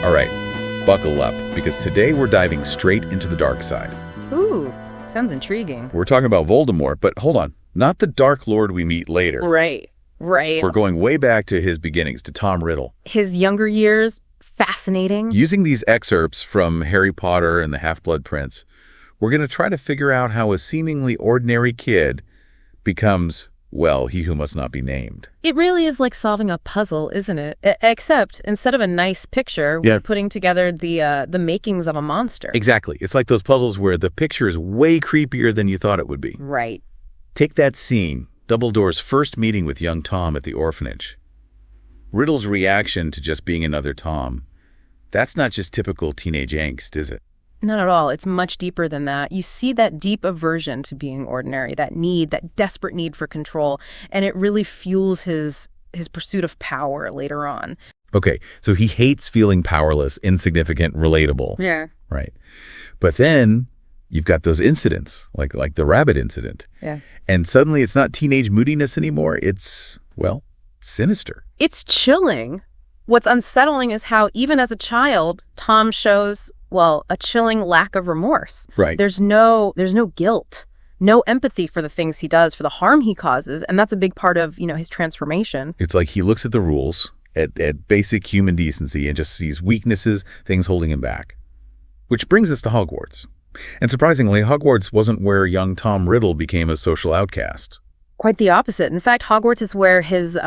All right, buckle up, because today we're diving straight into the dark side. Ooh, sounds intriguing. We're talking about Voldemort, but hold on, not the Dark Lord we meet later. Right. We're going way back to his beginnings, to Tom Riddle. His younger years, fascinating. Using these excerpts from Harry Potter and the Half-Blood Prince, we're going to try to figure out how a seemingly ordinary kid becomes, well, he who must not be named. It really is like solving a puzzle, isn't it? Except instead of a nice picture, we're putting together the makings of a monster. Exactly. It's like those puzzles where the picture is way creepier than you thought it would be. Right. Take that scene, Dumbledore's first meeting with young Tom at the orphanage. Riddle's reaction to just being another Tom. That's not just typical teenage angst, is it? Not at all. It's much deeper than that. You see that deep aversion to being ordinary, that need, that desperate need for control, and it really fuels his pursuit of power later on. Okay, so he hates feeling powerless, insignificant, relatable. Yeah. Right. But then you've got those incidents, like the rabbit incident. Yeah. And suddenly it's not teenage moodiness anymore. It's, well, sinister. It's chilling. What's unsettling is how, even as a child, Tom shows, well, a chilling lack of remorse. Right. There's no guilt, no empathy for the things he does, for the harm he causes, and that's a big part of, his transformation. It's like he looks at the rules, at basic human decency, and just sees weaknesses, things holding him back. Which brings us to Hogwarts. And surprisingly, Hogwarts wasn't where young Tom Riddle became a social outcast. Quite the opposite. In fact, Hogwarts is where his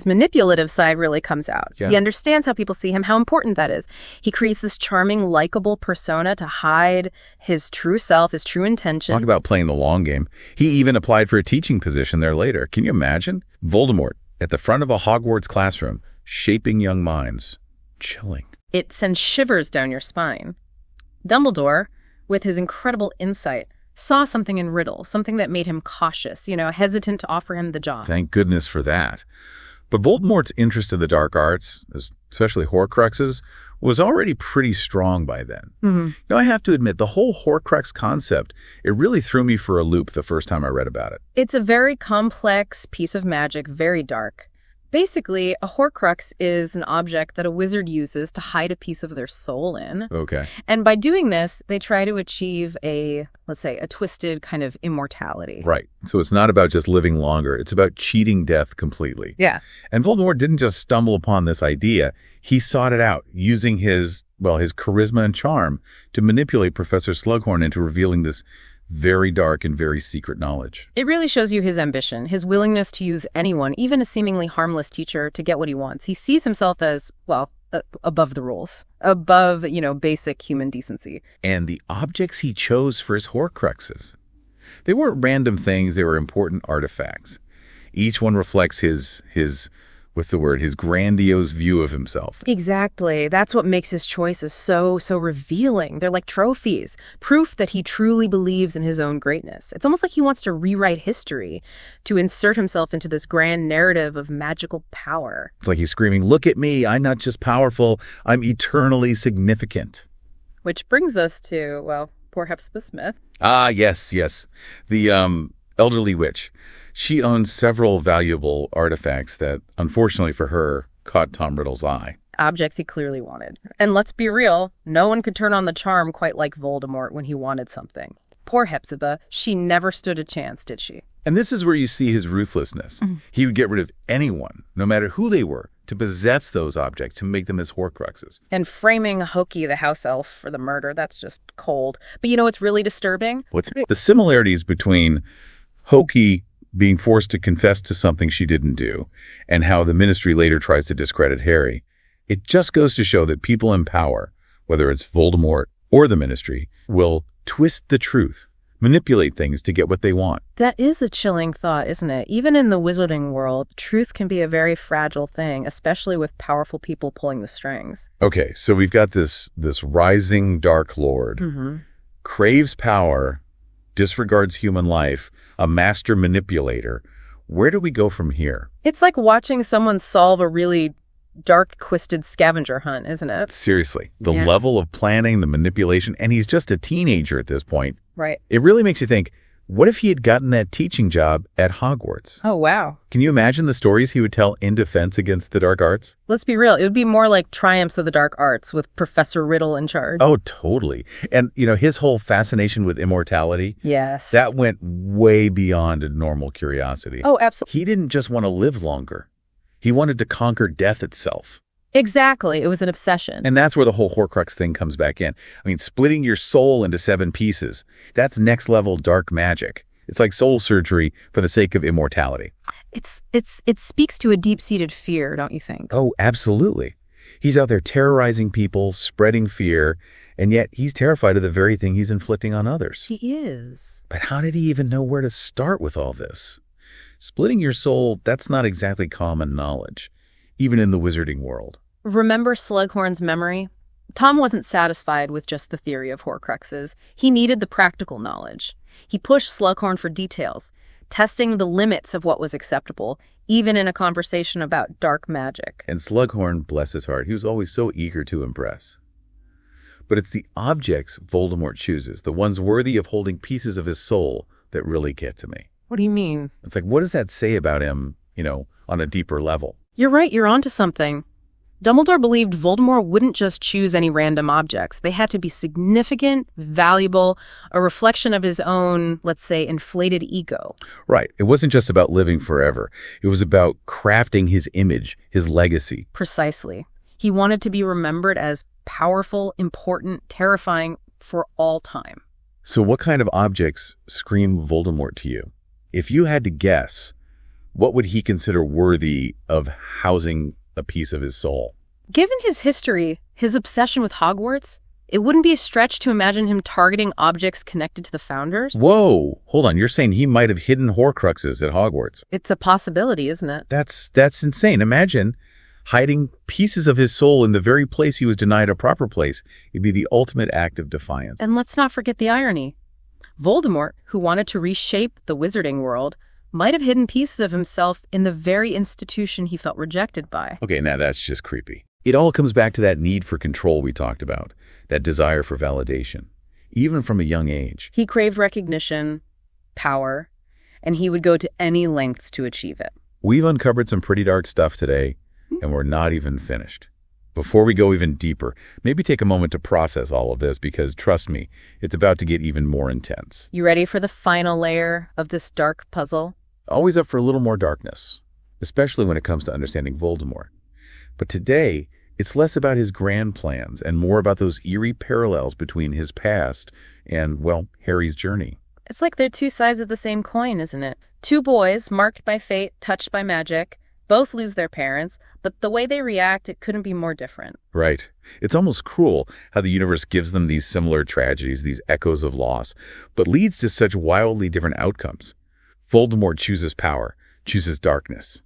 manipulative side really comes out. Yeah. He understands how people see him, how important that is. He creates this charming, likable persona to hide his true self, his true intentions. Talk about playing the long game. He even applied for a teaching position there later. Can you imagine? Voldemort at the front of a Hogwarts classroom, shaping young minds. Chilling. It sends shivers down your spine. Dumbledore, with his incredible insight, saw something in Riddle, something that made him cautious, hesitant to offer him the job. Thank goodness for that. But Voldemort's interest in the dark arts, especially Horcruxes, was already pretty strong by then. Mm-hmm. I have to admit, the whole Horcrux concept, it really threw me for a loop the first time I read about it. It's a very complex piece of magic, very dark. Basically, a Horcrux is an object that a wizard uses to hide a piece of their soul in. Okay. And by doing this, they try to achieve let's say, a twisted kind of immortality. Right. So it's not about just living longer. It's about cheating death completely. Yeah. And Voldemort didn't just stumble upon this idea. He sought it out, using his charisma and charm to manipulate Professor Slughorn into revealing this very dark and very secret knowledge. It really shows you his ambition, his willingness to use anyone, even a seemingly harmless teacher, to get what he wants. He sees himself as, above the rules, above, basic human decency. And the objects he chose for his Horcruxes, they weren't random things, they were important artifacts. Each one reflects his grandiose view of himself. Exactly. That's what makes his choices so revealing. They're like trophies, proof that he truly believes in his own greatness. It's almost like he wants to rewrite history, to insert himself into this grand narrative of magical power. It's like he's screaming, "Look at me, I'm not just powerful, I'm eternally significant." Which brings us to, poor Hepzibah Smith. Ah, yes. The elderly witch. She owns several valuable artifacts that, unfortunately for her, caught Tom Riddle's eye. Objects he clearly wanted. And let's be real, no one could turn on the charm quite like Voldemort when he wanted something. Poor Hepzibah, she never stood a chance, did she? And this is where you see his ruthlessness. Mm-hmm. He would get rid of anyone, no matter who they were, to possess those objects, to make them his Horcruxes. And framing Hoki, the house elf, for the murder, that's just cold. But what's really disturbing? What's the similarities between Hoki being forced to confess to something she didn't do, and how the Ministry later tries to discredit Harry. It just goes to show that people in power, whether it's Voldemort or the Ministry, will twist the truth, manipulate things to get what they want. That is a chilling thought, isn't it? Even in the wizarding world, truth can be a very fragile thing, especially with powerful people pulling the strings. Okay, so we've got this rising Dark Lord, craves power, disregards human life, a master manipulator. Where do we go from here? It's like watching someone solve a really dark, twisted scavenger hunt, isn't it? Seriously. The level of planning, the manipulation, and he's just a teenager at this point. Right. It really makes you think, What if he had gotten that teaching job at Hogwarts? Oh, wow. Can you imagine the stories he would tell in defense against the dark arts? Let's be real. It would be more like Triumphs of the Dark Arts with Professor Riddle in charge. Oh, totally. And, his whole fascination with immortality, Yes. that went way beyond a normal curiosity. Oh, absolutely. He didn't just want to live longer. He wanted to conquer death itself. Exactly. It was an obsession. And that's where the whole Horcrux thing comes back in. I mean, splitting your soul into 7 pieces, that's next level dark magic. It's like soul surgery for the sake of immortality. It speaks to a deep-seated fear, don't you think? Oh, absolutely. He's out there terrorizing people, spreading fear, and yet he's terrified of the very thing he's inflicting on others. He is. But how did he even know where to start with all this? Splitting your soul, that's not exactly common knowledge, even in the wizarding world. Remember Slughorn's memory? Tom wasn't satisfied with just the theory of Horcruxes. He needed the practical knowledge. He pushed Slughorn for details, testing the limits of what was acceptable, even in a conversation about dark magic. And Slughorn, bless his heart, he was always so eager to impress. But it's the objects Voldemort chooses, the ones worthy of holding pieces of his soul, that really get to me. What do you mean? It's like, what does that say about him, on a deeper level? You're right, you're onto something. Dumbledore believed Voldemort wouldn't just choose any random objects. They had to be significant, valuable, a reflection of his own, let's say, inflated ego. Right. It wasn't just about living forever. It was about crafting his image, his legacy. Precisely. He wanted to be remembered as powerful, important, terrifying for all time. So what kind of objects scream Voldemort to you? If you had to guess, what would he consider worthy of housing a piece of his soul? Given his history, his obsession with Hogwarts, it wouldn't be a stretch to imagine him targeting objects connected to the founders. Whoa, hold on. You're saying he might have hidden Horcruxes at Hogwarts? It's a possibility, isn't it? That's insane. Imagine hiding pieces of his soul in the very place he was denied a proper place. It'd be the ultimate act of defiance. And let's not forget the irony. Voldemort, who wanted to reshape the wizarding world, might have hidden pieces of himself in the very institution he felt rejected by. Okay, now that's just creepy. It all comes back to that need for control we talked about, that desire for validation, even from a young age. He craved recognition, power, and he would go to any lengths to achieve it. We've uncovered some pretty dark stuff today, and we're not even finished. Before we go even deeper, maybe take a moment to process all of this, because trust me, it's about to get even more intense. You ready for the final layer of this dark puzzle? Always up for a little more darkness, especially when it comes to understanding Voldemort. But today, it's less about his grand plans and more about those eerie parallels between his past and, well, Harry's journey. It's like they're two sides of the same coin, isn't it? Two boys, marked by fate, touched by magic, both lose their parents, but the way they react, it couldn't be more different. Right. It's almost cruel how the universe gives them these similar tragedies, these echoes of loss, but leads to such wildly different outcomes. Voldemort chooses power, chooses darkness.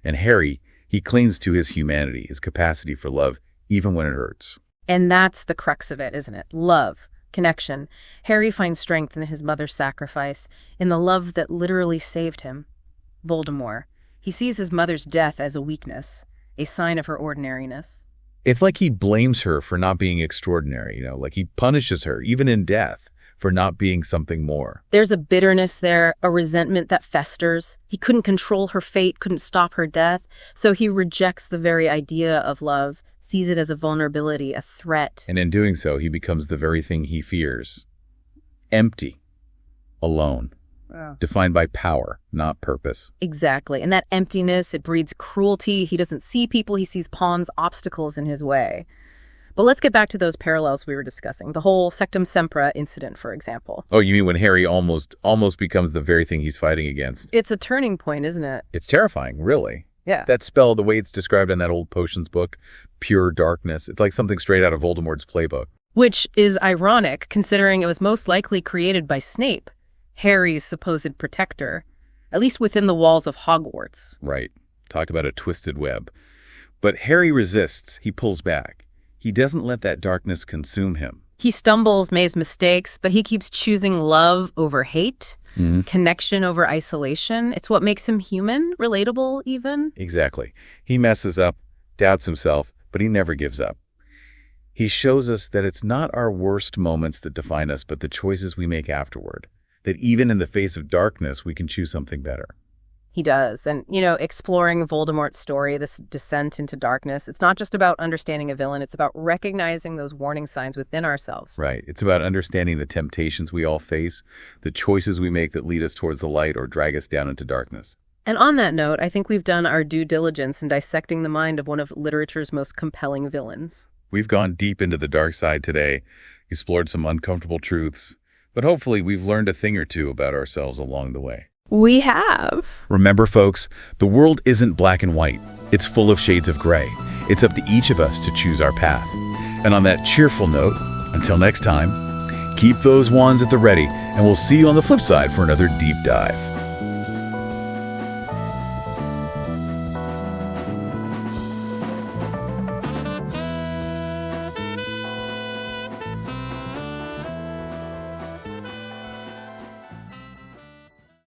And Harry, he clings to his humanity, his capacity for love, even when it hurts. And that's the crux of it, isn't it? Love, connection. Harry finds strength in his mother's sacrifice, in the love that literally saved him. Voldemort. He sees his mother's death as a weakness, a sign of her ordinariness. It's like he blames her for not being extraordinary, like he punishes her, even in death, for not being something more. There's a bitterness there, a resentment that festers. He couldn't control her fate, couldn't stop her death, so he rejects the very idea of love, sees it as a vulnerability, a threat. And in doing so, he becomes the very thing he fears. Empty. Alone. Wow. Defined by power, not purpose. Exactly. And that emptiness, it breeds cruelty. He doesn't see people, he sees pawns, obstacles in his way. But let's get back to those parallels we were discussing. The whole Sectum Sempra incident, for example. Oh, you mean when Harry almost becomes the very thing he's fighting against? It's a turning point, isn't it? It's terrifying, really. Yeah. That spell, the way it's described in that old potions book, pure darkness, it's like something straight out of Voldemort's playbook. Which is ironic, considering it was most likely created by Snape, Harry's supposed protector, at least within the walls of Hogwarts. Right. Talk about a twisted web. But Harry resists. He pulls back. He doesn't let that darkness consume him. He stumbles, makes mistakes, but he keeps choosing love over hate, connection over isolation. It's what makes him human, relatable even. Exactly. He messes up, doubts himself, but he never gives up. He shows us that it's not our worst moments that define us, but the choices we make afterward. that even in the face of darkness, we can choose something better. He does. And, exploring Voldemort's story, this descent into darkness, it's not just about understanding a villain. It's about recognizing those warning signs within ourselves. Right. It's about understanding the temptations we all face, the choices we make that lead us towards the light or drag us down into darkness. And on that note, I think we've done our due diligence in dissecting the mind of one of literature's most compelling villains. We've gone deep into the dark side today, explored some uncomfortable truths, but hopefully we've learned a thing or two about ourselves along the way. We have. Remember, folks, the world isn't black and white. It's full of shades of gray. It's up to each of us to choose our path. And on that cheerful note, until next time, keep those wands at the ready, and we'll see you on the flip side for another deep dive.